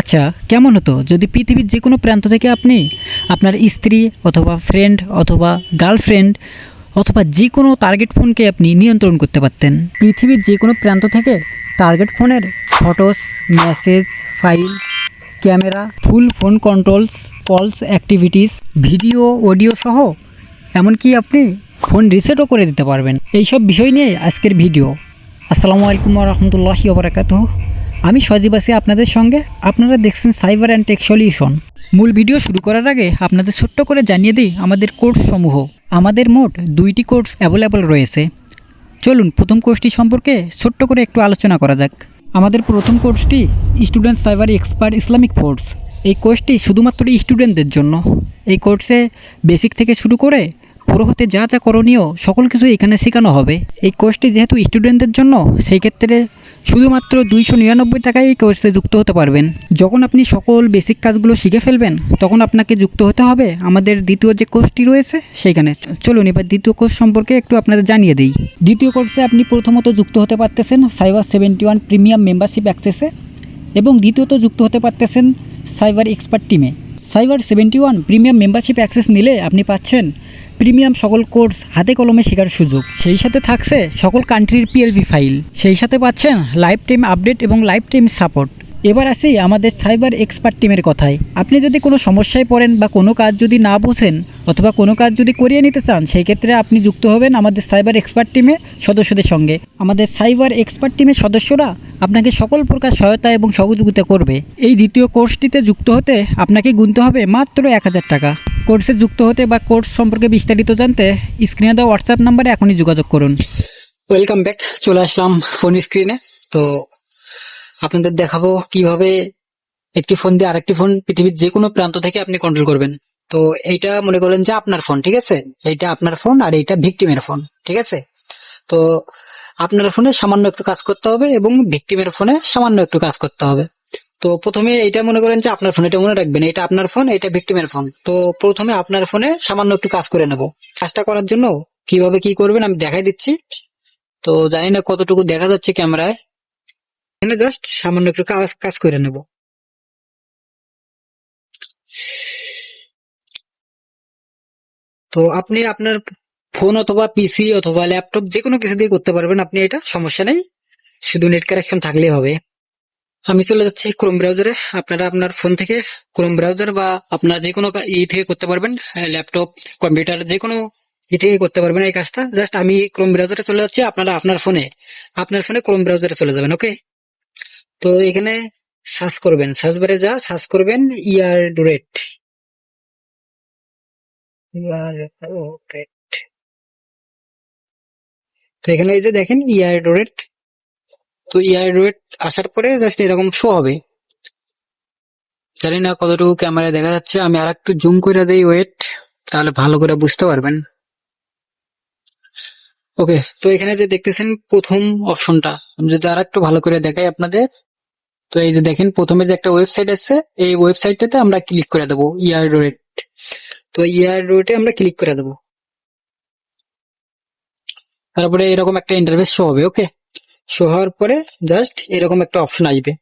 আচ্ছা, কেমন হতো যদি পৃথিবীর যে কোনো প্রান্ত থেকে আপনি আপনার স্ত্রী অথবা ফ্রেন্ড অথবা গার্লফ্রেন্ড অথবা যে কোনো টার্গেট ফোনকে আপনি নিয়ন্ত্রণ করতে পারতেন। পৃথিবীর যে কোনো প্রান্ত থেকে টার্গেট ফোনের ফটোস, মেসেজ, ফাইল, ক্যামেরা, ফুল ফোন কন্ট্রোলস, কলস অ্যাক্টিভিটিস, ভিডিও, অডিও সহ এমনকি আপনি ফোন রিসেটও করে দিতে পারবেন। এইসব বিষয় নিয়ে আজকের ভিডিও। আসসালামু আলাইকুম ওয়া রাহমাতুল্লাহি ওয়া বারাকাতুহু। আমি সজীব আছি আপনাদের সঙ্গে। আপনারা দেখছেন সাইবার অ্যান্ড টেক সলিউশন। মূল ভিডিও শুরু করার আগে আপনাদের ছোট্ট করে জানিয়ে দিই আমাদের কোর্স সমূহ। আমাদের মোট 2টি কোর্স অ্যাভেলেবল রয়েছে। চলুন প্রথম কোর্সটি সম্পর্কে ছোট্ট করে একটু আলোচনা করা যাক। আমাদের প্রথম কোর্সটি student cyber expert Islamic force. এই কোর্সটি শুধুমাত্র স্টুডেন্টদের জন্য। এই কোর্সে বেসিক থেকে শুরু করে পুরো হতে যা যা করণীয় সকল কিছু এখানে শেখানো হবে। এই কোর্সটি যেহেতু স্টুডেন্টদের জন্য, সেই ক্ষেত্রে শুধুমাত্র 299 টাকায় এই কোর্সে যুক্ত হতে পারবেন। যখন আপনি সকল বেসিক কাজগুলো শিখে ফেলবেন তখন আপনাকে যুক্ত হতে হবে আমাদের দ্বিতীয় যে কোর্সটি রয়েছে সেইখানে। চলুন এবার দ্বিতীয় কোর্স সম্পর্কে একটু আপনাদের জানিয়ে দিই। দ্বিতীয় কোর্সে আপনি প্রথমত যুক্ত হতে পারতেছেন সাইবার 71 প্রিমিয়াম মেম্বারশিপ অ্যাক্সেসে এবং দ্বিতীয়ত যুক্ত হতে পারতেছেন সাইবার এক্সপার্ট টিমে। সাইবার 71 প্রিমিয়াম মেম্বারশিপ অ্যাক্সেস নিলে আপনি পাচ্ছেন প্রিমিয়াম সকল কোর্স হাতে কলমে শেখার সুযোগ। সেই সাথে থাকছে সকল কান্ট্রির পিএলভি ফাইল। সেই সাথে পাচ্ছেন লাইফ টাইম আপডেট এবং লাইফ টাইম সাপোর্ট। এবার আসি আমাদের সাইবার এক্সপার্ট টিমের কথায়। আপনি যদি কোনো সমস্যায় পড়েন বা কোনো কাজ যদি না বোঝেন অথবা কোনো কাজ যদি করিয়ে নিতে চান, সেই ক্ষেত্রে আপনি যুক্ত হবেন আমাদের সাইবার এক্সপার্ট টিমে সদস্যদের সঙ্গে। আমাদের সাইবার এক্সপার্ট টিমের সদস্যরা আপনাকে সকল প্রকার সহায়তা এবং সহযোগিতা করবে। এই দ্বিতীয় কোর্সটিতে যুক্ত হতে আপনাকে গুনতে হবে মাত্র 1000 টাকা। কোর্সে যুক্ত হতে বা কোর্স সম্পর্কে বিস্তারিত জানতে স্ক্রিনে দেওয়া হোয়াটসঅ্যাপ নাম্বারে এখনই যোগাযোগ করুন। Welcome back. চলে আসলাম ফোন স্ক্রিনে। তো আপনাদের দেখাবো কিভাবে একটি ফোন দিয়ে আরেকটি ফোন পৃথিবীর যে কোনো প্রান্ত থেকে আপনি কন্ট্রোল করবেন। তো এইটা মনে করেন যে আপনার ফোন, ঠিক আছে? এইটা আপনার ফোন আর এইটা ভিকটিমের ফোন, ঠিক আছে? তো আপনার ফোনে সামান্য একটু কাজ করতে হবে এবং ভিকটিমের ফোনে সামান্য একটু কাজ করতে হবে। তো প্রথমে এইটা মনে করেন যে আপনার ফোন, এটা মনে রাখবেন এটা আপনার ফোন, এটা ভিকটিমের ফোন। তো প্রথমে আপনার ফোনে সামান্য একটু কাজ করে নেব। কাজটা করার জন্য কিভাবে কি করবেন আমি দেখাই দিচ্ছি। তো জানি না কতটুকু দেখা যাচ্ছে ক্যামেরায়, এখানে জাস্ট সামান্য একটু কাজ করে নেব। তো আপনি আপনার ফোন অথবা পিসি অথবা ল্যাপটপ যে কোনো কিছু দিয়ে করতে পারবেন আপনি, এটা সমস্যা নেই, শুধু নেট কানেকশন থাকলেই হবে। আমি চলে যাচ্ছি ক্রোম ব্রাউজারে। আপনারা আপনার ফোন থেকে ক্রোম ব্রাউজার বা আপনার যে কোনো থেকে করতে পারবেন, ল্যাপটপ, কম্পিউটার, যে কোনো থেকে করতে পারবেন এই কাজটা। জাস্ট আমি ক্রোম ব্রাউজারে চলে যাচ্ছি, আপনারা আপনার ফোনে ক্রোম ব্রাউজারে চলে যাবেন। ওকে, তো এখানে সার্চ করবেন, সার্চ বারে সার্চ করবেন ইয়ারডোরেট। তো এখানে এই যে দেখেন ইয়ারডোরেট। তো ইয়ারডোরেট আসার পরে জাস্ট এরকম শো হবে। জানি না কতটুকু ক্যামেরায় দেখা যাচ্ছে, আমি আর একটু জুম করে দেই, ওয়েট, তাহলে ভালো করে বুঝতে পারবেন। ওকে, তো এখানে যে দেখতেছেন প্রথম অপশনটা, আমি যদি আর একটু ভালো করে দেখাই আপনাদের। তো এই যে দেখেন প্রথমে যে একটা ওয়েবসাইট আছে, এই ওয়েবসাইটটাতে আমরা ক্লিক করে দেবো ইয়ারডোরেট। তো ইয়ারডোরেটে আমরা ক্লিক করে দেবো। তারপরে এরকম একটা ইন্টারফেস শো হবে। ওকে, শো হওয়ার পরে জাস্ট এরকম একটা অপশন আসবে।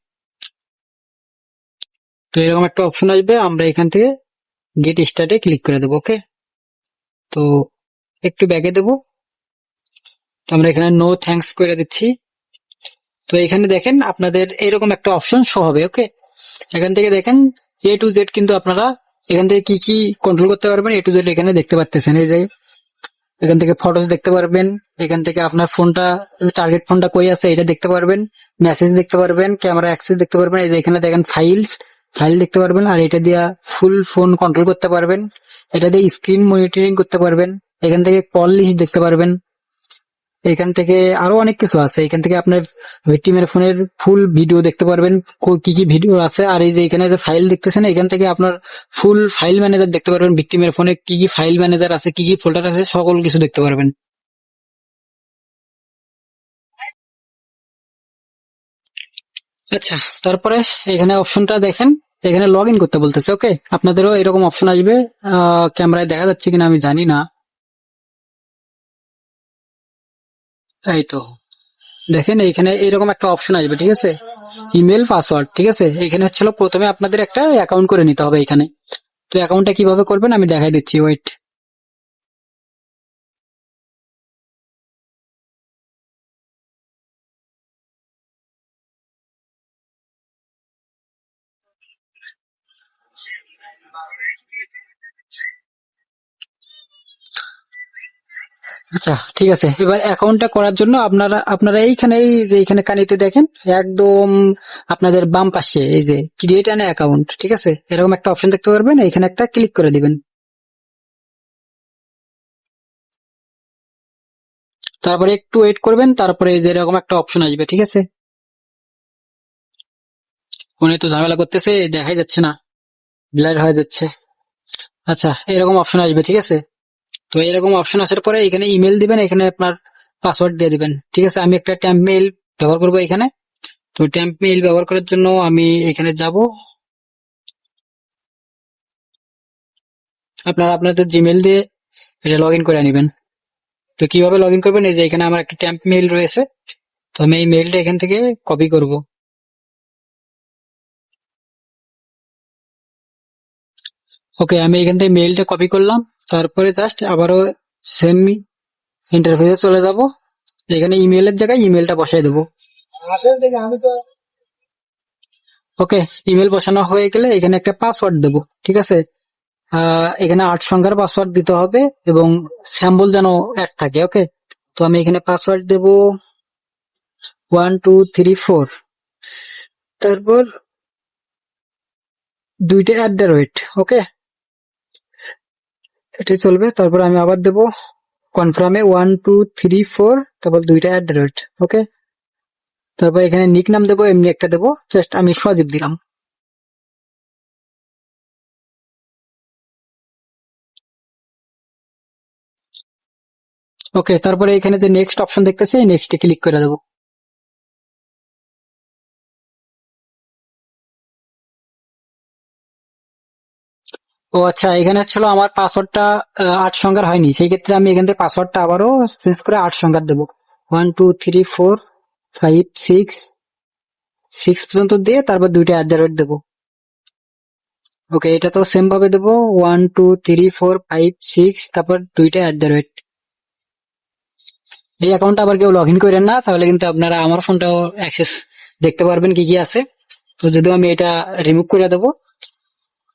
তো এরকম একটা অপশন আসবে, আমরা এখান থেকে গেট স্টার্টে ক্লিক করে দেবো। ওকে, তো একটু ব্যাগে দেবো। তো আমরা এখানে নো থ্যাঙ্কস করে দিচ্ছি। তো এখানে দেখেন আপনাদের এরকম একটা অপশন শো হবে। ওকে, এখান থেকে দেখেন এ টু জেড, কিন্তু আপনারা এখান থেকে কি কি কন্ট্রোল করতে পারবেন এ টু জেড এখানে দেখতে পাচ্ছেন। এই যে এখান থেকে ফটোস দেখতে পারবেন, এখান থেকে আপনার ফোনটা, টার্গেট ফোনটা কই আছে এটা দেখতে পারবেন, মেসেজ দেখতে পারবেন, ক্যামেরা অ্যাক্সেস দেখতে পারবেন। এই যে এখানে দেখেন ফাইল দেখতে পারবেন, আর এটা দিয়ে ফুল ফোন কন্ট্রোল করতে পারবেন, এটা দিয়ে স্ক্রিন মনিটরিং করতে পারবেন, এখান থেকে কল লিস্ট দেখতে পারবেন, এখান থেকে আরো অনেক কিছু আছে। এখান থেকে আপনার ভিকটিমের ফোনের ফুল ভিডিও দেখতে পারবেন, কি কি ভিডিও আছে। আর এই যে এখানে যে ফাইল দেখতেছেন, এখান থেকে আপনার ফুল ফাইল ম্যানেজার দেখতে পারবেন, ভিকটিমের ফোনে কি কি ফাইল ম্যানেজার আছে, কি কি ফোল্ডার আছে, সকল কিছু দেখতে পারবেন। আচ্ছা, তারপরে এখানে অপশনটা দেখেন, এখানে লগ ইন করতে বলতেছে। ওকে, আপনাদেরও এরকম অপশন আসবে। ক্যামেরায় দেখা যাচ্ছে কিনা আমি জানি না। এই তো দেখেন এইখানে এরকম একটা অপশন আসবে, ঠিক আছে, ইমেল পাসওয়ার্ড, ঠিক আছে। এখানে হচ্ছিল প্রথমে আপনাদের একটা অ্যাকাউন্ট করে নিতে হবে এখানে। তো অ্যাকাউন্টটা কিভাবে করবেন আমি দেখাই দিচ্ছি, ওয়েট। আচ্ছা ঠিক আছে, এবার অ্যাকাউন্টটা করার জন্য আপনারা আপনারা এইখানে এই যে এইখানে কানিতে দেখেন একদম আপনাদের বাম পাশে এই যে ক্রিয়েট অ্যান অ্যাকাউন্ট, ঠিক আছে, এরকম একটা অপশন দেখতে পারবেন, এখানে একটা ক্লিক করে দিবেন। তারপরে একটু ওয়েট করবেন, তারপরে এই যে এরকম একটা অপশন আসবে, ঠিক আছে। ফোনে তো ঝামেলা করতেছে, দেখাই যাচ্ছে না, ব্লার হয়ে যাচ্ছে। আচ্ছা এরকম অপশন আসবে, ঠিক আছে। তো এরকম অপশন আসার পরে এখানে ইমেল দিবেন, এখানে আপনার পাসওয়ার্ড দিয়ে দিবেন, ঠিক আছে। আমি একটা ট্যাম্প মেইল ব্যবহার করবো এখানে। তো ট্যাম্প মেইল ব্যবহার করার জন্য আমি এখানে যাব। আপনারা আপনাদের জিমেল দিয়ে এটা লগ ইন করে নেবেন। তো কিভাবে লগ ইন করবেন, এই যে এখানে আমার একটা ট্যাম্প মেইল রয়েছে, তো আমি এই মেইলটা এখান থেকে কপি করব। ওকে, আমি এখান থেকে মেইলটা কপি করলাম। তারপরে জাস্ট আবারও সেম ইন্টারফেসে চলে যাব। এখানে ইমেলের জায়গায় ইমেলটা বসাই দেবো। ওকে, ইমেল বসানো হয়ে গেলে এখানে একটা পাসওয়ার্ড দেবো, ঠিক আছে। এখানে 8 সংখ্যার পাসওয়ার্ড দিতে হবে এবং স্যাম্বল যেন অ্যাড থাকে। ওকে, তো আমি এখানে পাসওয়ার্ড দেব 1234, তারপর দুইটা @। ওকে, এটাই চলবে। তারপর আমি আবার দেব কনফার্মে 1234, তারপর দুইটা @। ওকে, তারপর এখানে নিক নাম দেবো, এমনি একটা দেবো, জাস্ট আমি সজীব দিলাম। ওকে, তারপরে এখানে যে নেক্সট অপশন দেখতেছি, নেক্সটে ক্লিক করে দেবো। ও আচ্ছা, এখানে ছিল আমার পাসওয়ার্ডটা 8 সংখ্যার হয়নি, সেই ক্ষেত্রে আমি এখান থেকে পাসওয়ার্ডটা আবারও চেঞ্জ করে 8 সংখ্যার দেবো। 123456 পর্যন্ত দিয়ে তারপর দুইটা @দেবো। ওকে, এটা তো সেম ভাবে দেবো, 123456, তারপর দুইটা @। এই অ্যাকাউন্টটা আবার কেউ লগ ইন করেন না, তাহলে কিন্তু আপনারা আমার ফোনটাও অ্যাক্সেস দেখতে পারবেন কি কি আছে। তো যদিও আমি এটা রিমুভ করে দেবো,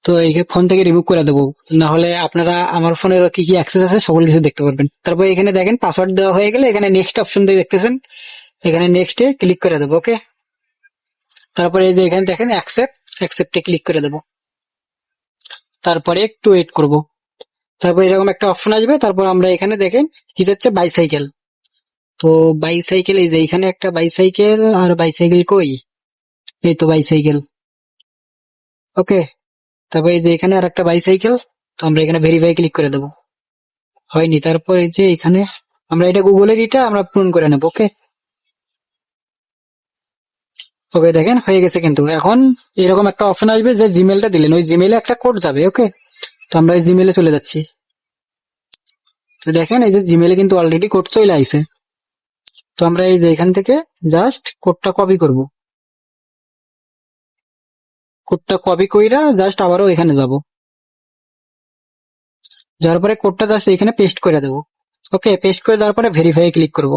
তো এই ফোন থেকে রিমুভ করে দেবো, না হলে আপনারা আমার ফোনের কি কি অ্যাক্সেস আছে সকল কিছু দেখতে পারবেন। তারপর এখানে দেখেন পাসওয়ার্ড দেওয়া হয়ে গেলে এখানে নেক্সট অপশন দিয়ে দেখতেছেন, এখানে নেক্সটে ক্লিক করে দেবো। ওকে, তারপরে এই যে এখানে দেখেন অ্যাকসেপ্টে ক্লিক করে দেবো। তারপরে একটু ওয়েট করব। তারপর এরকম একটা অপশন আসবে, তারপর আমরা এখানে দেখেন কি হচ্ছে বাইসাইকেল। তো বাইসাইকেল, এই যে এখানে একটা বাইসাইকেল, আর বাইসাইকেল কই, এই তো বাইসাইকেল। ওকে, তারপর এই যে এখানে আর একটা বাইসাইকেল, তো আমরা এখানে ভেরিফাই ক্লিক করে দেবো। হয়নি, তারপর এই যে এখানে আমরা এটা গুগলের এটা আমরা পূরণ করে নেবো। ওকে, ওকে দেখেন হয়ে গেছে। কিন্তু এখন এরকম একটা অপশন আসবে যে জিমেলটা দিলেন ওই জিমেলে একটা কোড যাবে। ওকে, তো আমরা এই জিমেলে চলে যাচ্ছি। তো দেখেন এই যে জিমেলে কিন্তু অলরেডি কোড চলে আইছে। তো আমরা এই যে এখান থেকে জাস্ট কোডটা কপি করব। কোডটা কপি কইরা জাস্ট আবারও এখানে যাব, যাওয়ার পরে কোডটা জাস্ট এখানে পেস্ট করে দেবো। ওকে, পেস্ট করে দেওয়ার পরে ভেরিফাই ক্লিক করব।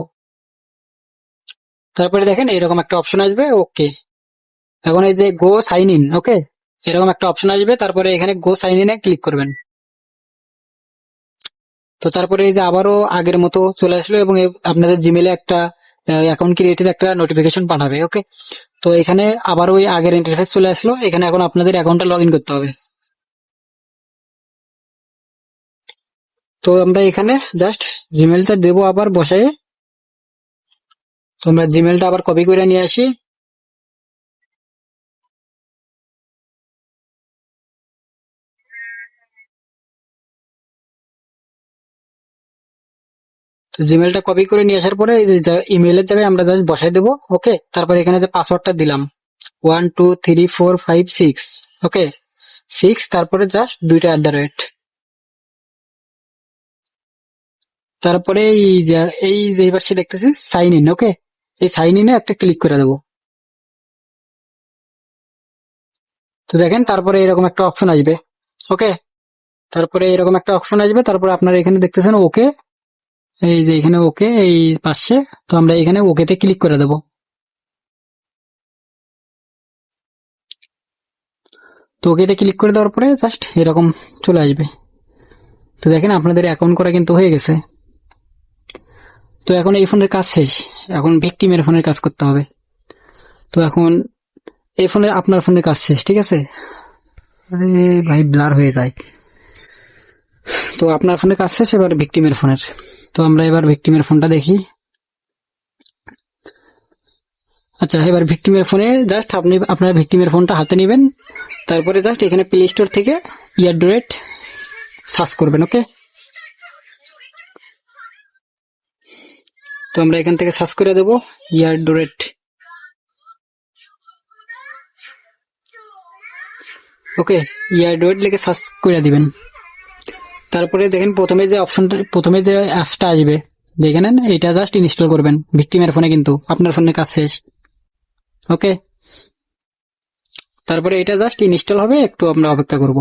তারপরে দেখেন এরকম একটা অপশন আসবে। ওকে, এখন এই যে গো সাইন ইন, ওকে, এরকম একটা অপশন আসবে, তারপরে এখানে গো সাইন ইনে ক্লিক করবেন। তো তারপরে এই যে আবারও আগের মতো চলে আসলো এবং আপনাদের জিমেলে একটা অ্যাকাউন্ট ক্রিয়েটের একটা নোটিফিকেশন পাঠাবে। ওকে, তো এখানে আবার ওই আগের ইন্টারফেস চলে আসলো, এখানে এখন আপনাদের অ্যাকাউন্টটা লগ ইন করতে হবে। তো আমরা এখানে জাস্ট জিমেলটা দেবো আবার বসায়ে। তো আমরা জিমেলটা আবার কপি করে নিয়ে আসি। তো জিমেলটা কপি করে নিয়ে আসার পরে এই যে ইমেলের জায়গায় আমরা জাস্ট বসাই দেবো। ওকে, তারপরে এখানে যে পাসওয়ার্ডটা দিলাম 123456, ওকে 6, তারপরে জাস্ট দুইটা @। তারপরে এই যে এই পাশে দেখতেছি সাইন ইন। ওকে, এই সাইন ইনে একটা ক্লিক করে দেবো। তো দেখেন তারপরে এরকম একটা অপশন আসবে। ওকে, তারপরে এরকম একটা অপশন আসবে, তারপরে আপনারা এখানে দেখতেছেন ওকে, এই যে এখানে ওকে এই পাশে, তো আমরা এখানে ওকেতে ক্লিক করে দেবো। তো ওকেতে ক্লিক করে দেওয়ার পরে জাস্ট এরকম চলে আসবে। তো দেখেন আপনাদের অ্যাকাউন্ট করা কিন্তু হয়ে গেছে। তো এখন এই ফোনের কাজ শেষ, এখন ভিকটিমের ফোনের কাজ করতে হবে। তো এখন এই ফোনের আপনার ফোনের কাজ শেষ, ঠিক আছে। আরে ভাই ব্লার হয়ে যায়। তো আপনার ফোনের কাজ শেষ, এবার ভিকটিমের ফোনের। তো আমরা এবার ভিকটিমের ফোনটা দেখি। আচ্ছা, এবার ভিকটিমের ফোনে জাস্ট আপনি আপনার ভিকটিমের ফোনটা হাতে নেবেন, তারপরে জাস্ট এখানে প্লে স্টোর থেকে ইয়ারড্রয়েড সার্চ করবেন। ওকে, তো আমরা এখান থেকে সার্চ করে দেবো ইয়ারড্রয়েড। ওকে, ইয়ারড্রয়েড লিখে সার্চ করে দিবেন। তারপরে দেখেন প্রথমে যে অপশনটা, প্রথমে যে অ্যাপসটা আসবে দেখে নেন, এটা জাস্ট ইনস্টল করবেন ভিকটিমের ফোনে, কিন্তু আপনার ফোনের কাজ শেষ। ওকে, তারপরে এটা জাস্ট ইনস্টল হবে, একটু আমরা অপেক্ষা করব।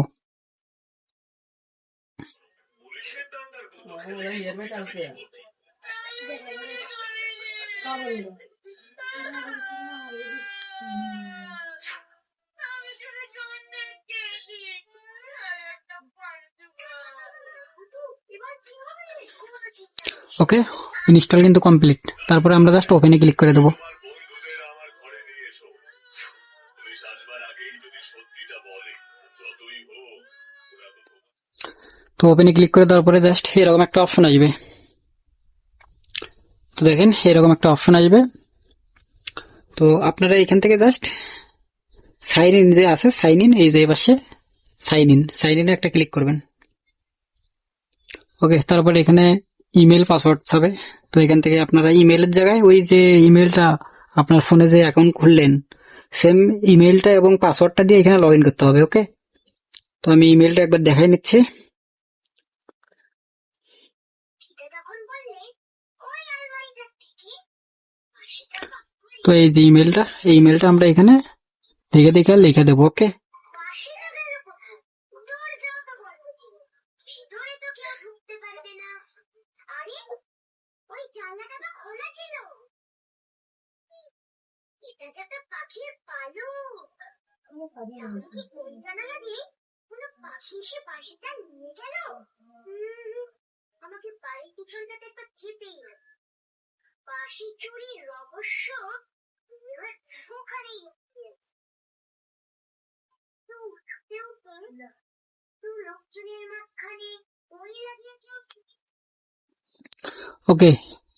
ওকে, ইনস্টল কিন্তু কমপ্লিট। তারপরে আমরা জাস্ট ওপেনে ক্লিক করে দেবো। তো ওপেনে ক্লিক করে দেওয়ার পরে জাস্ট এরকম একটা অপশন আসবে। তো দেখেন এরকম একটা অপশন আসবে। তো আপনারা এখান থেকে জাস্ট সাইন ইন যে আছে, সাইন ইন, এই যে পাশে সাইন ইনে একটা ক্লিক করবেন। ওকে, তারপরে এখানে ইমেল পাসওয়ার্ড হবে। তো এখান থেকে আপনারা ইমেলের জায়গায় ওই যে ইমেলটা আপনার ফোনে যে অ্যাকাউন্ট খুললেন সেম ইমেলটা এবং পাসওয়ার্ডটা দিয়ে এখানে লগ ইন করতে হবে। ওকে, তো আমি ইমেলটা একবার দেখাই নিচ্ছি। তো এই যে ইমেলটা, এই ইমেলটা আমরা এখানে দেখে দেখে লিখে দেবো। ওকে, ওকে,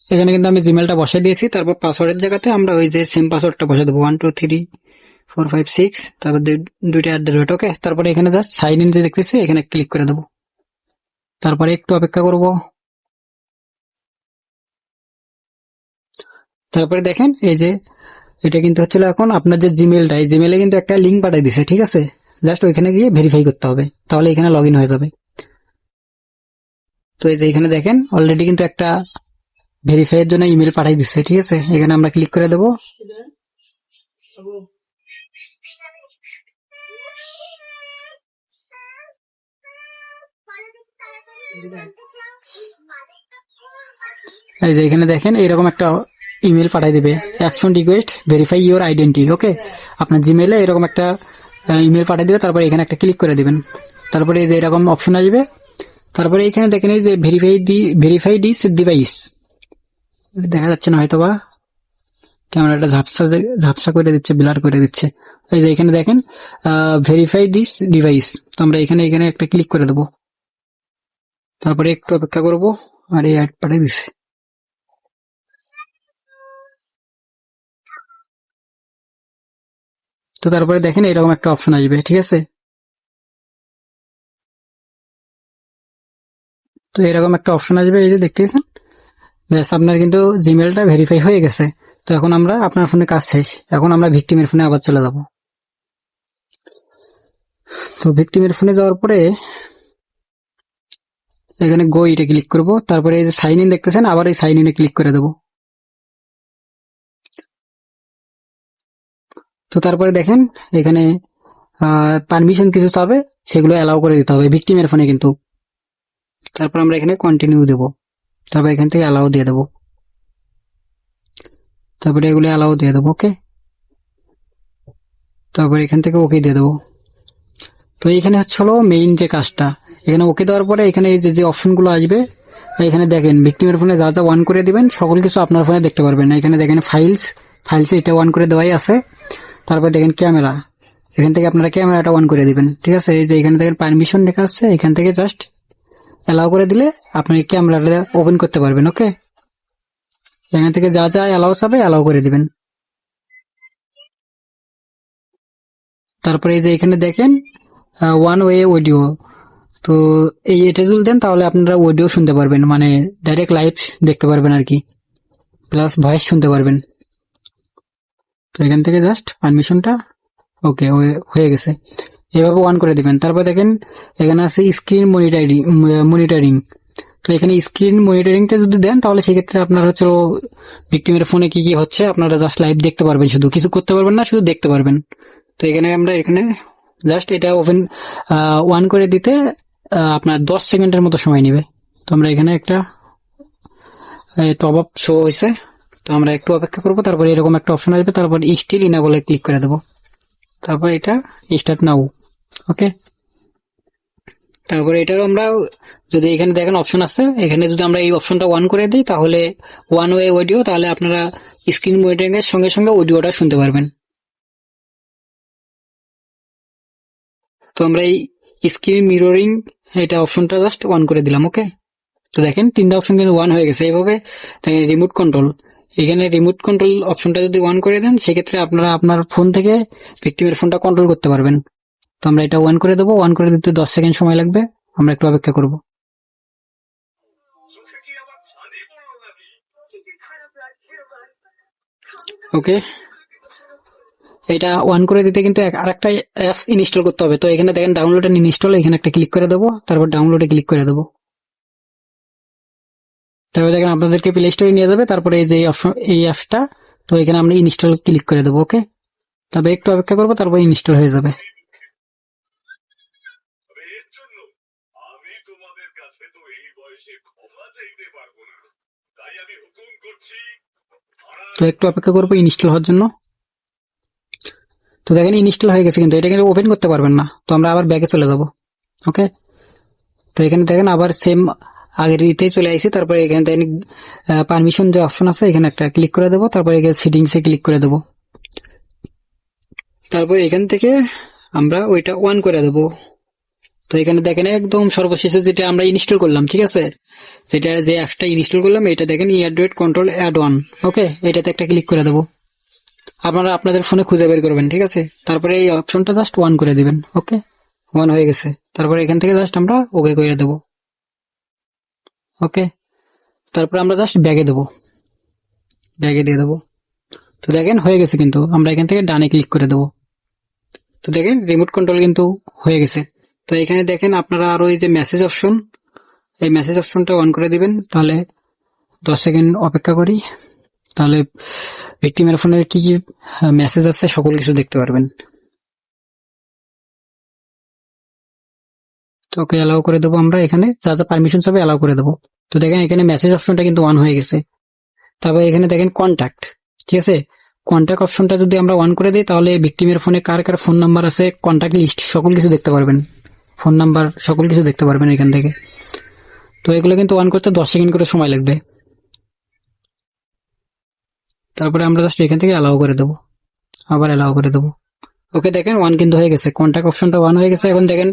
এখানে কিন্তু আমি জিমেলটা বসিয়ে দিয়েছি। তারপর পাসওয়ার্ডের জায়গাতে আমরা ওই যে সেম পাসওয়ার্ডটা বসে দেবো, 12345 তারপর দুইটা @। ওকে, তারপরে এখানে জাস্ট সাইন ইন যে দেখতেছি এখানে ক্লিক করে দেবো। তারপরে একটু অপেক্ষা করব। তারপরে দেখেন এই যে এটা কিন্তু হচ্ছিল এখন আপনার যে জিমেলটা, এই জিমেলে কিন্তু একটা লিঙ্ক পাঠিয়ে দিছে, ঠিক আছে। জাস্ট ওইখানে গিয়ে ভেরিফাই করতে হবে, তাহলে এখানে লগ ইন হয়ে যাবে। তো এই যে এখানে দেখেন অলরেডি কিন্তু একটা ভেরিফাই এর জন্য ইমেল পাঠিয়ে দিচ্ছে, ঠিক আছে। এখানে আমরা ক্লিক করে দেবো। এই যে এখানে দেখেন এরকম একটা ইমেল পাঠিয়ে দিবে, action request verify your identity. Okay, আপনার জিমেলে এরকম একটা ইমেল পাঠিয়ে দিবে, তারপরে এখানে একটা ক্লিক করে দিবেন। তারপরে এই যে এরকম অপশন আসবে, তারপরে এখানে দেখেন এই যে ভেরিফাই দিস ডিভাইস, দেখা যাচ্ছে না হয়তো বা, ক্যামেরাটা ঝাপসা করে দিচ্ছে, ব্লার করে দিচ্ছে। এই যে এখানে দেখেন ভেরিফাই দিস ডিভাইস, তো আমরা এখানে একটা ক্লিক করে দেবো। তারপরে একটু অপেক্ষা করব, আর এই অ্যাড পাঠিয়ে দিচ্ছে। তো তারপরে দেখেন এরকম একটা অপশন আসবে, ঠিক আছে। তো এরকম একটা অপশন আসবে, এই যে দেখতেছেন, ব্যাস আপনার কিন্তু জিমেলটা ভেরিফাই হয়ে গেছে। তো এখন আমরা আপনার ফোনে কাজ শেষ, এখন আমরা ভিকটিমের ফোনে আবার চলে যাব। তো ভিকটিমের ফোনে যাওয়ার পরে এখানে গো ইটে ক্লিক করব। তারপরে এই যে সাইন ইন দেখতেছেন, আবার এই সাইন ইনে ক্লিক করে দেবো। তো তারপরে দেখেন এখানে পারমিশন কিছু চাবে, সেগুলো অ্যালাউ করে দিতে হবে ভিকটিমের ফোনে কিন্তু। তারপর আমরা এখানে কন্টিনিউ দেব, তারপর এখান থেকে অ্যালাউ দিয়ে দেবো, তারপরে এগুলো অ্যালাউ দিয়ে দেবো। ওকে, তারপর এখান থেকে ওকে দিয়ে দেবো। তো এখানে হলো মেইন যে কাজটা, এখানে ওকে দেওয়ার পরে এখানে এই যে অপশনগুলো আসবে, এখানে দেখেন ভিকটিমের ফোনে যা যা অন করে দিবেন সকল কিছু আপনার ফোনে দেখতে পারবেন। এখানে দেখেন ফাইলসে এটা অন করে দেওয়াই আছে। তারপর দেখেন ক্যামেরা, এখান থেকে আপনারা ক্যামেরাটা অন করে দিবেন। ঠিক আছে, এই যে এখানে দেখেন পারমিশন লেখা আছে, এখান থেকে জাস্ট অ্যালাউ করে দিলে আপনি ক্যামেরাটা ওপেন করতে পারবেন। ওকে, এখান থেকে যা যা অ্যালাউ চাবে অ্যালাউ করে দিবেন। তারপরে এই যে এখানে দেখেন ওয়ান ওয়ে অডিও, তো এটা যদি দেন তাহলে আপনারা অডিও শুনতে পারবেন, মানে ডাইরেক্ট লাইভ দেখতে পারবেন আর কি, প্লাস ভয়েস শুনতে পারবেন। তো এখান থেকে জাস্ট পারমিশনটা ওকে হয়ে গেছে, এভাবে অন করে দিবেন। তারপর দেখেন এখানে আছে স্ক্রিন মনিটরিং। তো এখানে স্ক্রিন মনিটরিংটা যদি দেন তাহলে সেক্ষেত্রে আপনার হচ্ছে ভিকটিমের ফোনে কি কি হচ্ছে আপনারা জাস্ট লাইভ দেখতে পারবেন, শুধু কিছু করতে পারবেন না, শুধু দেখতে পারবেন। তো এখানে আমরা জাস্ট এটা ওপেন অন করে দিতে আপনার 10 সেকেন্ডের মতো সময় নেবে। তো আমরা এখানে একটা টপ আপ শো হয়েছে, তো আমরা একটু অপেক্ষা করবো। তারপরে এরকম একটা অপশন আসবে, তারপর স্টিল ইনেবলে ক্লিক করে দেবো, তারপর এটা স্টার্ট নাও। ওকে, তারপরে এটারও আমরা যদি এখানে দেখেন অপশন আছে, এখানে যদি আমরা এই অপশনটা অন করে দিই তাহলে ওয়ান ওয়ে অডিও, তাহলে আপনারা স্ক্রিন মনিটরিং এর সঙ্গে সঙ্গে অডিওটা শুনতে পারবেন। তো আমরা এই স্ক্রিন মিররিং এটা অপশনটা জাস্ট অন করে দিলাম। ওকে, তো দেখেন তিনটা অপশন কিন্তু অন হয়ে গেছে। এইভাবে রিমোট কন্ট্রোল, এখানে রিমোট কন্ট্রোল অপশনটা যদি অন করে দেন সেক্ষেত্রে আপনারা আপনার ফোন থেকে ভিকটিমের ফোনটা কন্ট্রোল করতে পারবেন। তো আমরা এটা অন করে দেবো, অন করে দিতে 10 সেকেন্ড সময় লাগবে, আমরা একটু অপেক্ষা করব। ওকে, এটা অন করে দিতে কিন্তু আরেকটা অ্যাপস ইনস্টল করতে হবে। তো এখানে দেখেন ডাউনলোড এন্ড ইনস্টল, এখানে একটা ক্লিক করে দেবো, তারপর ডাউনলোডে ক্লিক করে দেবো। তারপরে দেখেন আপনাদেরকে প্লে স্টোরে নিয়ে যাবে, তারপরে এই যে অপশন এই অ্যাপসটা, তো এখানে আমরা ইনস্টল ক্লিক করে দেবো। ওকে, তবে একটু অপেক্ষা করবো, তারপর ইনস্টল হয়ে যাবে। তো একটু অপেক্ষা করবো ইনস্টল হওয়ার জন্য। তো দেখেন ইনস্টল হয়ে গেছে, কিন্তু এটা কিন্তু ওপেন করতে পারবেন না। তো আমরা আবার ব্যাকে চলে যাব। ওকে, তো এখানে দেখেন আবার সেম আগের ইতেই চলে আসি। তারপরে এখানে দেখেন পারমিশন যে অপশন আছে, এখানে একটা ক্লিক করে দেবো, তারপরে এখানে সেটিংসে ক্লিক করে দেবো। তারপর এখান থেকে আমরা ওইটা অন করে দেবো। তো এখানে দেখেন একদম সর্বশেষে যেটা আমরা ইনস্টল করলাম, ঠিক আছে, যেটা যে অ্যাপটা ইনস্টল করলাম এটা দেখেন অ্যান্ড্রয়েড কন্ট্রোল অ্যাড অন। ওকে, এটাতে একটা ক্লিক করে দেবো, আপনারা আপনাদের ফোনে খুঁজে বের করবেন। ঠিক আছে, তারপরে এই অপশনটা জাস্ট অন করে দিবেন। ওকে, অন হয়ে গেছে, তারপরে এখান থেকে জাস্ট আমরা ওকে করে দেবো। ওকে, তারপরে আমরা জাস্ট ব্যাগে দেবো, ব্যাগে দিয়ে দেবো। তো দেখেন হয়ে গেছে, কিন্তু আমরা এখান থেকে ডানে ক্লিক করে দেবো। তো দেখেন রিমোট কন্ট্রোল কিন্তু হয়ে গেছে। তো এখানে দেখেন আপনারা আরো এই যে মেসেজ অপশন, এই মেসেজ অপশনটা অন করে দিবেন। তাহলে 10 সেকেন্ড অপেক্ষা করি, তাহলে ভিকটিমের ফোনের কি কি মেসেজ আছে সকল কিছু দেখতে পারবেন। তো ওকে অ্যালাউ করে দেবো, আমরা এখানে যা যা পারমিশন সবে অ্যালাউ করে দেবো। তো দেখেন এখানে মেসেজ অপশনটা কিন্তু অন হয়ে গেছে। তারপরে এখানে দেখেন কন্ট্যাক্ট, ঠিক আছে, কন্ট্যাক্ট অপশনটা যদি আমরা অন করে দিই তাহলে ভিকটিমের ফোনে কার কার ফোন নাম্বার আছে, কন্ট্যাক্ট লিস্ট সকল কিছু দেখতে পারবেন, ফোন নাম্বার সকল কিছু দেখতে পারবেন এখান থেকে। তো এগুলো কিন্তু অন করতে 10 সেকেন্ড করে সময় লাগবে। তারপরে আমরা জাস্ট এখান থেকে অ্যালাউ করে দেবো, আবার অ্যালাউ করে দেবো। ওকে, দেখেন ওয়ান কিন্তু হয়ে গেছে, কন্ট্যাক্ট অপশনটা ওয়ান হয়ে গেছে। এখন দেখেন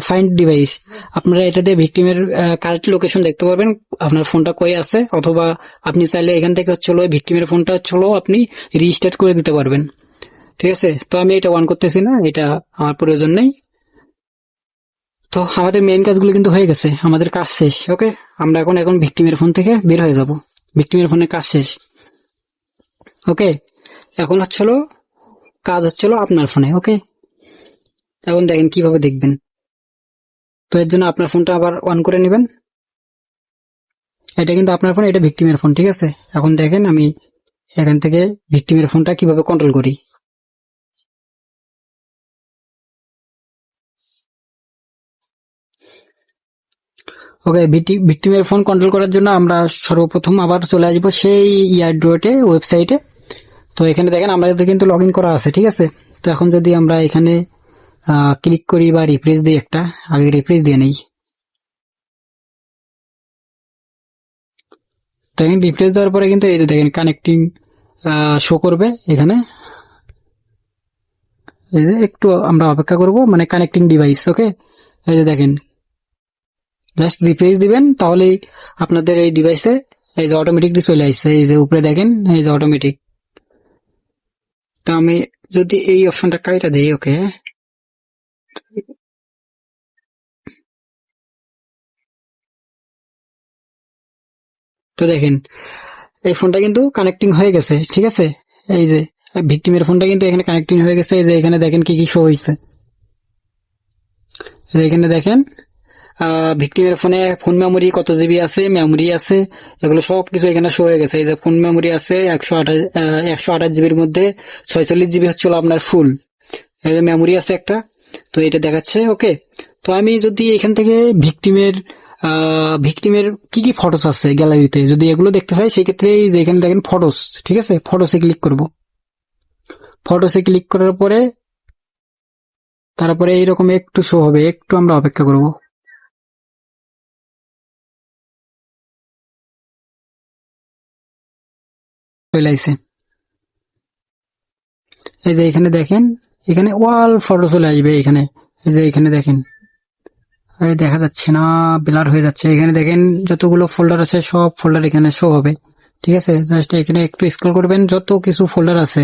ফাইন্ড ডিভাইস, আপনারা এটা দিয়ে ভিকটিমের কারেক্ট লোকেশন দেখতে পারবেন, আপনার ফোনটা কই আছে, অথবা আপনি চাইলে এখান থেকে হচ্ছিল ভিকটিমের ফোনটা হচ্ছিল আপনি রিস্টার্ট করে দিতে পারবেন। ঠিক আছে, তো আমি এটা অন করতেছি না, এটা আমার প্রয়োজন নেই। তো আমাদের মেইন কাজগুলো কিন্তু হয়ে গেছে, আমাদের কাজ শেষ। ওকে, আমরা এখন ভিকটিমের ফোন থেকে বের হয়ে যাব, ভিকটিমের ফোনের কাজ শেষ। ওকে, এখন হচ্ছিল কাজ হচ্ছিল আপনার ফোনে। ওকে, এখন দেখেন কিভাবে দেখবেন। তো এর জন্য আপনার ফোনটা আবার অন করে নেবেন। এটা কিন্তু আপনার ফোন, এটা ভিকটিমের ফোন। ঠিক আছে, এখন দেখেন আমি এখান থেকে ভিকটিমের ফোনটা কিভাবে কন্ট্রোল করি। ওকে, ভিক্টিমের ফোন কন্ট্রোল করার জন্য আমরা সর্বপ্রথম আবার চলে আসবো সেই ইয়ারড্রোটে ওয়েবসাইটে। তো এখানে দেখেন আমাদের কিন্তু লগ ইন করা আছে, ঠিক আছে। তো এখন যদি আমরা এখানে ক্লিক করি বা রিফ্রেশ দিই, একটা আগে রিফ্রেশ দিয়ে নেই। দেখেন রিফ্রেশ দেওয়ার পরে কিন্তু এই যে দেখেন কানেক্টিং শো করবে এখানে। এই যে একটু আমরা অপেক্ষা করব, মানে কানেক্টিং ডিভাইস। ওকে, এই যে দেখেন জাস্ট রিফ্রেশ দিবেন, তাহলেই আপনাদের এই ডিভাইসে এই যে অটোমেটিকলি চলে আসছে। এই যে উপরে দেখেন এই যে অটোমেটিক। তো আমি যদি এই অপশনটা কাইটা দেই, ওকে, তো দেখেন এই ফোনটা কিন্তু কানেক্টিং হয়ে গেছে, ঠিক আছে। এই যে ভিক্টিমের ফোনটা কিন্তু এখানে কানেক্টিং হয়ে গেছে। এই যে এখানে দেখেন কি কি শো হয়েছে, এখানে দেখেন ভিক্টিমের ফোনে ফোন মেমোরি কত জিবি আছে, মেমোরি আছে, এগুলো সব কিছু এখানে শো হয়ে গেছে। এই যে ফোন মেমোরি আছে 128 জিবির মধ্যে 46 জিবি হচ্ছিল আপনার ফুল। এই যে মেমোরি আছে একটা, তো এটা দেখাচ্ছে। ওকে, তো আমি যদি এখান থেকে ভিক্টিমের কি কি ফটোস আছে গ্যালারিতে যদি এগুলো দেখতে চাই, সেই ক্ষেত্রে এই যে এখানে দেখেন ফটোস, ঠিক আছে, ফটোসে ক্লিক করব। ফটোসে ক্লিক করার পরে তারপরে এইরকম একটু শো হবে, একটু আমরা অপেক্ষা করব। চলে আইছে। এই যে এখানে দেখেন, এখানে ওয়াল ফটো চলে আসবে এখানে। এই যে এখানে দেখেন, আরে দেখা যাচ্ছে না, ব্লার হয়ে যাচ্ছে। এখানে দেখেন যতগুলো ফোল্ডার আছে সব ফোল্ডার এখানে শো হবে, ঠিক আছে। জাস্ট এখানে একটু স্ক্রল করবেন, যত কিছু ফোল্ডার আছে,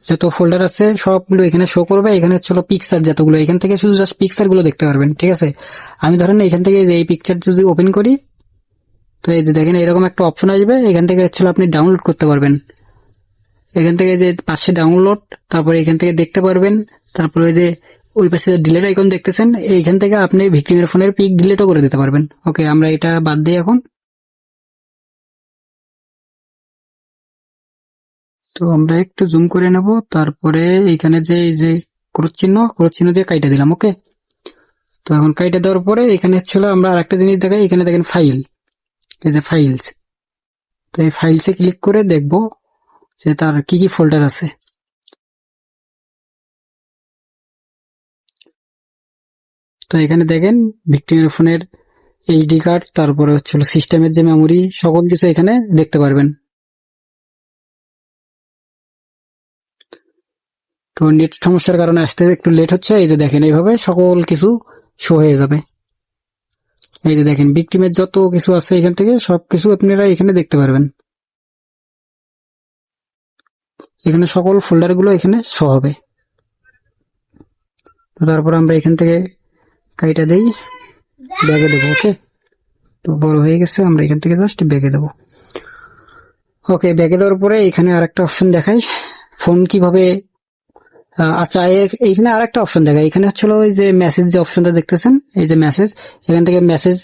যত ফোল্ডার আছে সবগুলো এখানে শো করবে। এখানে হচ্ছিল পিকচার যতগুলো, এখান থেকে শুধু জাস্ট পিকচার গুলো দেখতে পারবেন, ঠিক আছে। আমি ধরেন এখান থেকে যে এই পিকচার যদি ওপেন করি, তো এই যে দেখেন এরকম একটা অপশন আসবে, এখান থেকে হচ্ছিল আপনি ডাউনলোড করতে পারবেন। এখান থেকে যে পাশে ডাউনলোড, তারপরে এখান থেকে দেখতে পারবেন। তারপরে যে ওই পাশে ডিলিট আইকন দেখতেছেন, এইখান থেকে আপনি ভিক্টিমের ফোনের পিক ডিলিটও করে দিতে পারবেন। ওকে, আমরা এটা বাদ দিই এখন। তো আমরা একটু জুম করে নেব, তারপরে এইখানে যে এই যে ক্রস চিহ্ন দিয়ে কাইটা দিলাম। ওকে, তো এখন কাইটা দেওয়ার পরে এখানে ছিল আমরা আরেকটা জিনিস দেখাই, এখানে দেখেন ফাইল, এই যে ফাইলস। তো এই ফাইলসে ক্লিক করে দেখব যে তার কি কি ফোল্ডার আছে। তো এখানে দেখেন ভিক্টিমের ফোনের এইচডি কার্ড, তারপরে হচ্ছিল সিস্টেমের যে মেমোরি, সকল কিছু এখানে দেখতে পারবেন। তো নেট সমস্যার কারণে আসতে একটু লেট হচ্ছে। এই যে দেখেন এইভাবে সকল কিছু শো হয়ে যাবে। এই যে দেখেন ভিক্টিমের যত কিছু আছে এখান থেকে সবকিছু আপনারা এখানে দেখতে পারবেন। এখানে সকল ফোল্ডার গুলো এখানে শো হবে। তো তারপর আমরা এখান থেকে কাইটা দেই, ব্যাগে দেবো। ওকে, তো বড় হয়ে গেছে, আমরা এখান থেকে জাস্ট ব্যাগে দেবো। ওকে, ব্যাগে দেওয়ার পরে এখানে আরেকটা অপশন দেখাই, ফোন কিভাবে আচ্ছা এইখানে আর একটা অপশন দেখায়। এখানে হচ্ছিল ওই যে মেসেজ যে অপশনটা দেখতেছেন, এই যে মেসেজ, এখান থেকে মেসেজ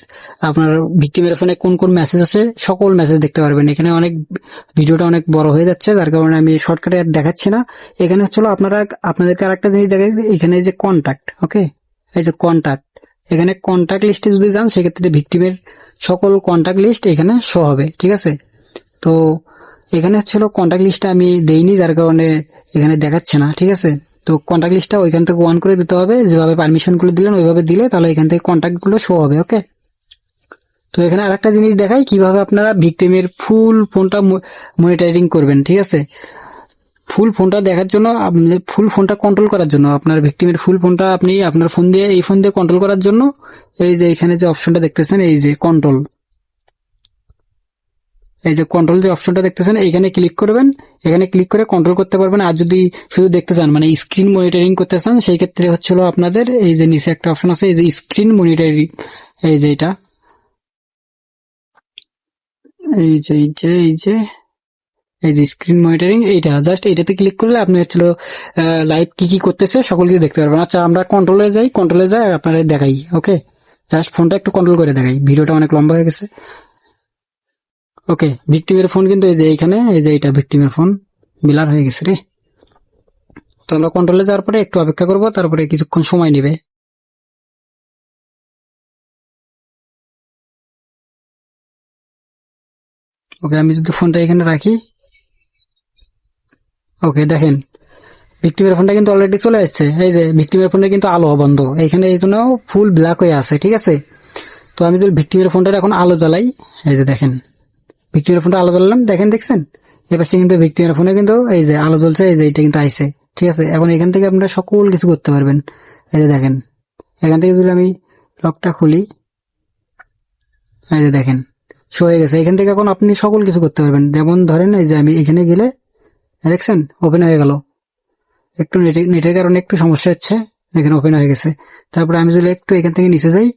আপনার ভিক্টিমের ফোনে কোন কোন মেসেজ আছে সকল মেসেজ দেখতে পারবেন। এখানে অনেক ভিডিওটা অনেক বড় হয়ে যাচ্ছে, যার কারণে আমি শর্টকাটে আর দেখাচ্ছি না। এখানে হচ্ছিল আপনাদেরকে আর একটা জিনিস দেখাই, এখানে যে কন্ট্যাক্ট। ওকে, এই যে কন্ট্যাক্ট, এখানে কন্ট্যাক্ট লিস্টে যদি যান সেক্ষেত্রে ভিক্টিমের সকল কন্ট্যাক্ট লিস্ট এখানে শো হবে, ঠিক আছে। তো এখানে হচ্ছিল কন্ট্যাক্ট লিস্টটা আমি দেইনি, যার কারণে এখানে দেখাচ্ছে না, ঠিক আছে। তো কন্ট্যাক্ট লিস্টটা ওইখান থেকে অন করে দিতে হবে, যেভাবে পারমিশন গুলো দিলেন ওইভাবে দিলে তাহলে এখান থেকে কন্ট্যাক্ট গুলো শো হবে। ওকে, তো এখানে আরেকটা জিনিস দেখাই কিভাবে আপনারা ভিক্টিমের ফুল ফোনটা মনিটরিং করবেন, ঠিক আছে। ফুল ফোনটা দেখার জন্য, ফুল ফোনটা কন্ট্রোল করার জন্য, আপনার ভিক্টিমের ফুল ফোনটা আপনি আপনার ফোন দিয়ে এই ফোন দিয়ে কন্ট্রোল করার জন্য এই যে এখানে যে অপশনটা দেখতেছেন, এই যে কন্ট্রোল, এই যে কন্ট্রোল যে অপশনটা দেখতেছেন এইখানে ক্লিক করবেন। এখানে ক্লিক করে কন্ট্রোল করতে পারবেন। আর যদি শুধু দেখতে চান, মানে স্ক্রিন মনিটরিং করতে চান, সেই ক্ষেত্রে হচ্ছিল আপনাদের এই যে নিচে একটা অপশন আছে, এই যে স্ক্রিন মনিটরিং, এই যে এটা, এই যে এই যে এই যে এই যে স্ক্রিন মনিটরিং, এইটা জাস্ট এটাতে ক্লিক করলে আপনি হচ্ছিল লাইভ কি কি করতেছে সকল কিছু দেখতে পারবেন। আচ্ছা আমরা কন্ট্রোলে যাই আপনারা দেখাই। ওকে, জাস্ট ফোনটা একটু কন্ট্রোল করে দেখাই, ভিডিওটা অনেক লম্বা হয়ে গেছে। ওকে, ভিক্টিমের ফোন কিন্তু এই যে এইখানে, এই যে এটা ভিক্টিমের ফোন, বিলার হয়ে গেছে রে। তো আমরা কন্ট্রোলে যাওয়ার পরে একটু অপেক্ষা করব, তারপরে কিছুক্ষণ সময় নেবে। ওকে, আমি যদি ফোনটা এখানে রাখি, ওকে দেখেন ভিক্টিমের ফোনটা কিন্তু অলরেডি চলে আসছে। এই যে ভিক্টিমের ফোনে কিন্তু আলো বন্ধ, এখানে এই জন্য ফুল ব্ল্যাক হয়ে আছে, ঠিক আছে। তো আমি যদি ভিক্টিমের ফোনটা এখন আলো জ্বালাই, এই যে দেখেন ভিক্টিমের ফোনটা আলো জ্বালালাম, দেখছেন এবার কিন্তু ভিক্টিমের ফোনে কিন্তু এই যে আলো জ্বলছে, এই যে এটা কিন্তু আইছে, ঠিক আছে। এখন এখান থেকে আপনারা সকল কিছু করতে পারবেন। এই যে দেখেন এখান থেকে যদি আমি লকটা খুলি, এই যে দেখেন শো হয়ে গেছে। এখান থেকে এখন আপনি সকল কিছু করতে পারবেন। যেমন ধরেন এই যে আমি এখানে গেলে দেখছেন ওপেন হয়ে গেল, একটু নেটের কারণে একটু সমস্যা হচ্ছে, এখানে ওপেন হয়ে গেছে। তারপরে আমি যদি একটু এখান থেকে নিচে যাই,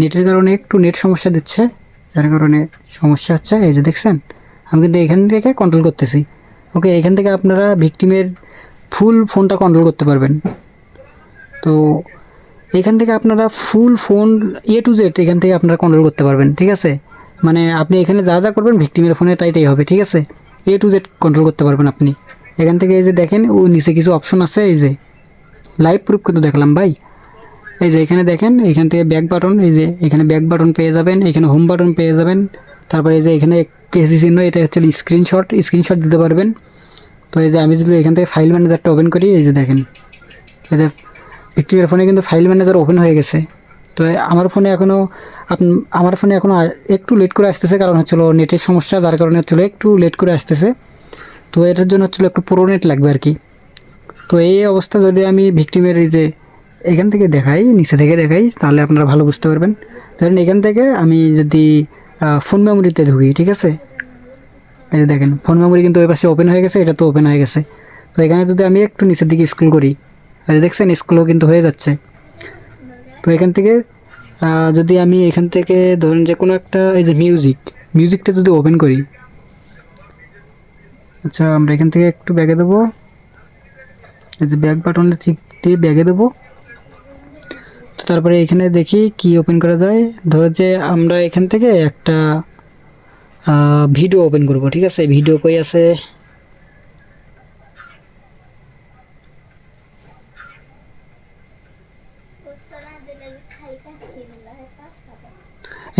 নেটের কারণে একটু নেট সমস্যা দিচ্ছে, যার কারণে সমস্যা হচ্ছে। এই যে দেখছেন আমি কিন্তু এখান থেকে কন্ট্রোল করতেছি। ওকে, এখান থেকে আপনারা ভিক্টিমের ফুল ফোনটা কন্ট্রোল করতে পারবেন। তো এখান থেকে আপনারা ফুল ফোন টু জেড এখান থেকে আপনারা কন্ট্রোল করতে পারবেন, ঠিক আছে। মানে আপনি এখানে যা যা করবেন ভিক্টিমের ফোনে তাই হবে, ঠিক আছে। টু জেড কন্ট্রোল করতে পারবেন আপনি এখান থেকে। এই যে দেখেন ও নিচে কিছু অপশন আছে, এই যে লাইভ প্রুফ কিন্তু দেখলাম ভাই। এই যে এখানে দেখেন এখান থেকে ব্যাক বাটন, এই যে এখানে ব্যাক বাটন পেয়ে যাবেন, এখানে হোম বাটন পেয়ে যাবেন। তারপরে এই যে এখানে কেসি চিহ্ন, এটা হচ্ছে স্ক্রিনশট দিতে পারবেন। তো এই যে আমি যদি এখান থেকে ফাইল ম্যানেজারটা ওপেন করি, এই যে দেখেন এই যে ভিক্টিমের ফোনে কিন্তু ফাইল ম্যানেজার ওপেন হয়ে গেছে। তো আমার ফোনে এখনও একটু লেট করে আসতেছে, কারণ হচ্ছিলো নেটের সমস্যা, যার কারণে হচ্ছিলো একটু লেট করে আসতেছে। তো এটার জন্য হচ্ছিলো একটু পুরো নেট লাগবে আর কি। তো এই অবস্থা যদি আমি ভিক্টিমের এই যে এখান থেকে দেখাই, নিচে থেকে দেখাই, তাহলে আপনারা ভালো বুঝতে পারবেন। ধরেন এখান থেকে আমি যদি ফোন মেমোরিতে ঢুকি, ঠিক আছে। এই যে দেখেন ফোন মেমোরি কিন্তু ওই পাশে ওপেন হয়ে গেছে, এটা তো ওপেন হয়ে গেছে। তো এখানে যদি আমি একটু নিচের দিকে স্ক্রল করি, এই যে দেখছেন স্ক্রলও কিন্তু হয়ে যাচ্ছে। তো এখান থেকে যদি আমি এখান থেকে ধরেন যে কোনো একটা এই যে মিউজিকটা যদি ওপেন করি, আচ্ছা আমরা এখান থেকে একটু ব্যাগে দেবো, এই যে ব্যাক বাটনটা ঠিক দিয়ে ব্যাগে দেবো। তো তারপরে এখানে দেখি কি ওপেন করা যায়। ধরো যে আমরা এখান থেকে একটা ভিডিও ওপেন করব, ঠিক আছে। ভিডিও কই আছে,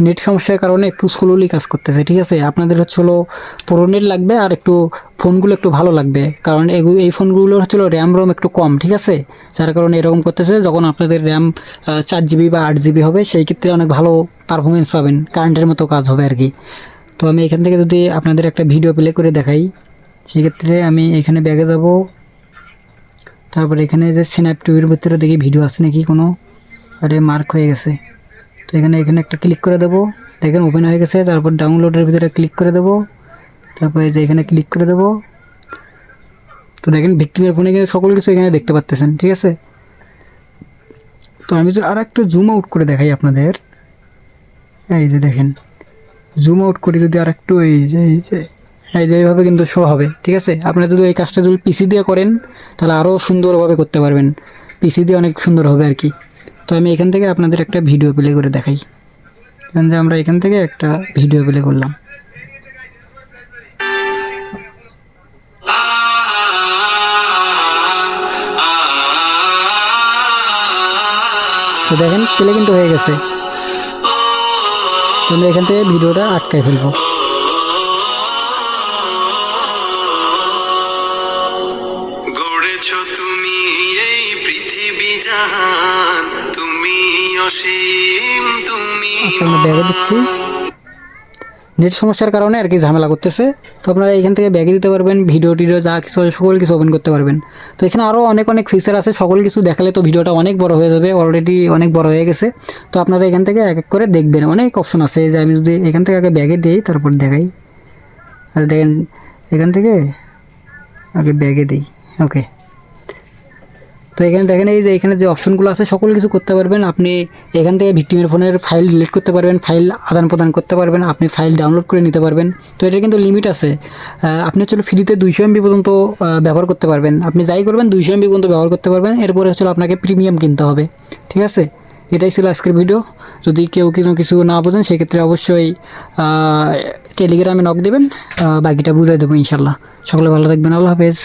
নেট সমস্যার কারণে একটু স্লোলি কাজ করতেছে, ঠিক আছে। আপনাদের হলো পুরো নেট লাগবে, আর একটু ফোনগুলো একটু ভালো লাগবে, কারণ এই ফোনগুলো হচ্ছিলো র্যাম রোম একটু কম, ঠিক আছে। যার কারণে এরকম করতেছে। যখন আপনাদের র্যাম 4 GB বা 8 GB হবে, সেই ক্ষেত্রে অনেক ভালো পারফরমেন্স পাবেন, কারেন্টের মতো কাজ হবে আর কি। তো আমি এখান থেকে যদি আপনাদের একটা ভিডিও প্লে করে দেখাই, সেক্ষেত্রে আমি এখানে ব্যাগে যাব। তারপর এখানে যে স্ন্যাপ টিভির ভিতরে দেখি ভিডিও আছে নাকি কোনো, আরে মার্ক হয়ে গেছে। তো এখানে একটা ক্লিক করে দেবো, দেখেন ওপেন হয়ে গেছে। তারপর ডাউনলোডের ভিতরে ক্লিক করে দেবো, তারপরে যে এখানে ক্লিক করে দেবো। তো দেখেন ভিক্টিমের ফোনে কিন্তু সকল কিছু এখানে দেখতে পাচ্ছেন, ঠিক আছে। তো আমি যদি আর একটু জুম আউট করে দেখাই আপনাদের, এই যে দেখেন জুম আউট করে যদি আর একটু এই যে এইভাবে কিন্তু শো হবে, ঠিক আছে। আপনারা যদি এই কাজটা যদি পিসি দিয়ে করেন, তাহলে আরও সুন্দরভাবে করতে পারবেন, পিসি দিয়ে অনেক সুন্দর হবে আর কি। তো আমি এখান থেকে আপনাদের একটা ভিডিও প্লে করে দেখাই। যে আমরা এখান থেকে একটা ভিডিও প্লে করলাম, তো দেখেন প্লে কিন্তু হয়ে গেছে। তো আমরা এখান থেকে ভিডিওটা আটকায় ফেলবো। গড়েছো তুমি এই পৃথিবী জাহান, তুমি অসীম, তুমি। আচ্ছা আমরা ব্যাগে দিচ্ছি, নেট সমস্যার কারণে আর কি ঝামেলা করতেছে। তো আপনারা এখান থেকে ব্যাগে দিতে পারবেন, ভিডিও টিডিও যা কিছু সকল কিছু ওপেন করতে পারবেন। তো এখানে আরও অনেক ফিচার আছে, সকল কিছু দেখালে তো ভিডিওটা অনেক বড় হয়ে যাবে, অলরেডি অনেক বড় হয়ে গেছে। তো আপনারা এখান থেকে এক এক করে দেখবেন, অনেক অপশন আছে। যে আমি যদি এখান থেকে আগে ব্যাগে দিই, তারপর দেখাই। আর দেখেন এখান থেকে আগে ব্যাগে দিই, ওকে। তো এখানে দেখেন এই যে এখানে যে অপশনগুলো আছে সকল কিছু করতে পারবেন আপনি। এখান থেকে ভিক্টিমের ফোনের ফাইল ডিলিট করতে পারবেন, ফাইল আদান প্রদান করতে পারবেন, আপনি ফাইল ডাউনলোড করে নিতে পারবেন। তো এটার কিন্তু লিমিট আছে, আপনি ফ্রিতে 200 MB পর্যন্ত ব্যবহার করতে পারবেন। আপনি যাই করবেন 200 MB পর্যন্ত ব্যবহার করতে পারবেন। এরপরে আপনাকে প্রিমিয়াম কিনতে হবে, ঠিক আছে। এটাই ছিল আজকের ভিডিও। যদি কেউ কিছু না বোঝেন, সেক্ষেত্রে অবশ্যই টেলিগ্রামে নক দেবেন, বাকিটা বুঝাই দেবো ইনশাল্লাহ। সকলে ভালো থাকবেন, আল্লাহ হাফেজ।